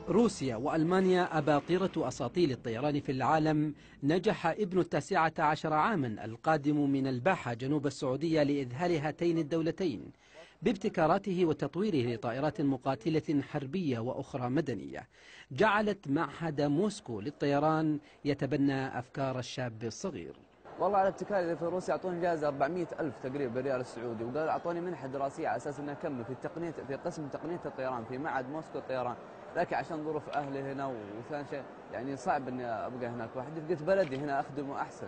روسيا وألمانيا أباطرة أساطيل الطيران في العالم. نجح ابن ال19 عاما القادم من الباحة جنوب السعودية لإذهال هاتين الدولتين بابتكاراته وتطويره لطائرات مقاتلة حربية وأخرى مدنية، جعلت معهد موسكو للطيران يتبنى أفكار الشاب الصغير. والله على ابتكاري في روسيا أعطوني جائزة 400,000 تقريبا بالريال السعودي، وقال أعطوني منحة دراسية على أساس أني أكمل في قسم تقنية الطيران في معهد موسكو للطيران، لكن عشان ظروف أهلي هنا وثاني شيء يعني صعب إني أبقى هناك وحدي، قلت بلدي هنا أخدمه أحسن.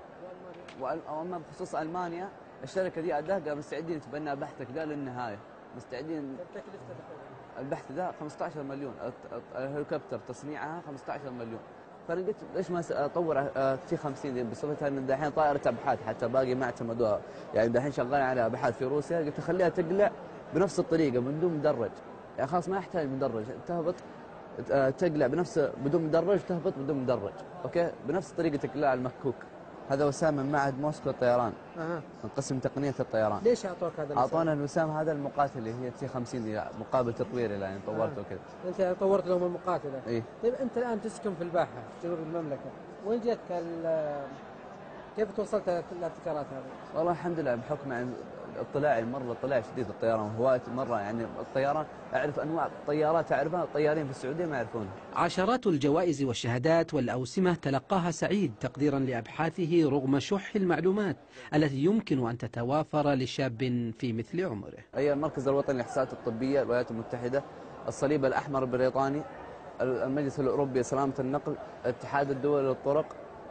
وأما بخصوص ألمانيا الشركة دي قالوا مستعدين نتبنى بحثك ده للنهاية، مستعدين. البحث ده 15 مليون، الهليكوبتر تصنيعها 15 مليون. فانا قلت ليش ما اطور في 50 بصفتها ان دحين طائره ابحاث حتى باقي ما اعتمدوها، يعني دحين شغالين على ابحاث في روسيا، قلت اخليها تقلع بنفس الطريقه من دون مدرج، يعني خلاص ما يحتاج مدرج، تهبط تقلع بدون مدرج، تهبط بدون مدرج، اوكي بنفس طريقه اقلاع المكوك. هذا وسام من معهد موسكو للطيران، من قسم تقنيه الطيران. ليش اعطوك هذا الوسام؟ اعطونا الوسام هذا المقاتل اللي هي تي 50 مقابل تطويري يعني طورته وكذا. انت طورت لهم المقاتله؟ اي. طيب انت الان تسكن في الباحه في جنوب المملكه، وين جتك كيف توصلت للابتكارات هذه؟ والله الحمد لله بحكم عن اطلاعي مره اطلاع شديد الطيران وهوايتي مره، يعني الطيران اعرف انواع الطيارات اعرفها، الطيارين في السعوديه ما يعرفونها. عشرات الجوائز والشهادات والأوسمة تلقاها سعيد تقديرا لأبحاثه رغم شح المعلومات التي يمكن أن تتوافر لشاب في مثل عمره. هي المركز الوطني للإحصاءات الطبية، الولايات المتحدة، الصليب الأحمر البريطاني، المجلس الأوروبي لسلامة النقل، اتحاد الدول للطرق،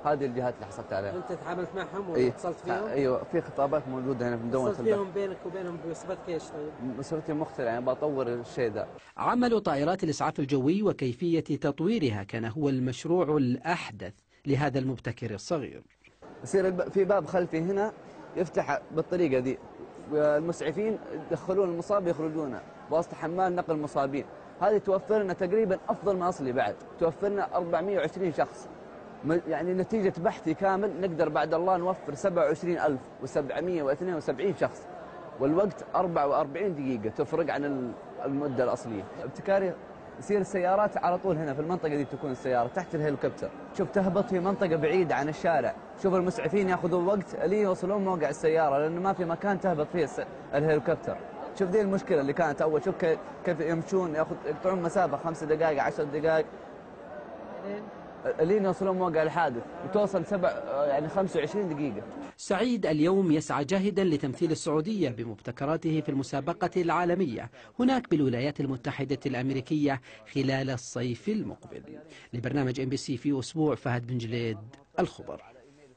هذه الجهات اللي حصلت عليها. انت تعاملت معهم واتصلت فيهم؟ ايوه في خطابات موجوده هنا في مدونه اتصلت فيهم بينك وبينهم بصفتك ايش طيب؟ بصفتي مخترع، يعني بطور الشيء ذا. عمل طائرات الإسعاف الجوي وكيفية تطويرها كان هو المشروع الأحدث لهذا المبتكر الصغير. يصير في باب خلفي هنا يفتح بالطريقه دي، والمسعفين يدخلون المصاب يخرجونه بواسطه حمال نقل المصابين، هذه توفر لنا تقريبا افضل ما اصلي بعد، توفر لنا 420 شخص. يعني نتيجة بحثي كامل نقدر بعد الله نوفر 27,772 شخص، والوقت 44 دقيقة تفرق عن المدة الأصلية. ابتكاري يصير السيارات على طول هنا في المنطقة دي، تكون السيارة تحت الهليكوبتر، شوف تهبط في منطقة بعيدة عن الشارع، شوف المسعفين ياخذون وقت لين يوصلون موقع السيارة لأنه ما في مكان تهبط فيه الهليكوبتر. شوف ذي المشكلة اللي كانت أول، شوف كيف يمشون يقطعون مسافة 5 دقائق 10 دقائق لين يوصلون موقع الحادث، وتوصل 25 دقيقة. سعيد اليوم يسعى جاهدا لتمثيل السعودية بمبتكراته في المسابقة العالمية هناك بالولايات المتحدة الأمريكية خلال الصيف المقبل. لبرنامج MBC في أسبوع، فهد بن جليد، الخبر.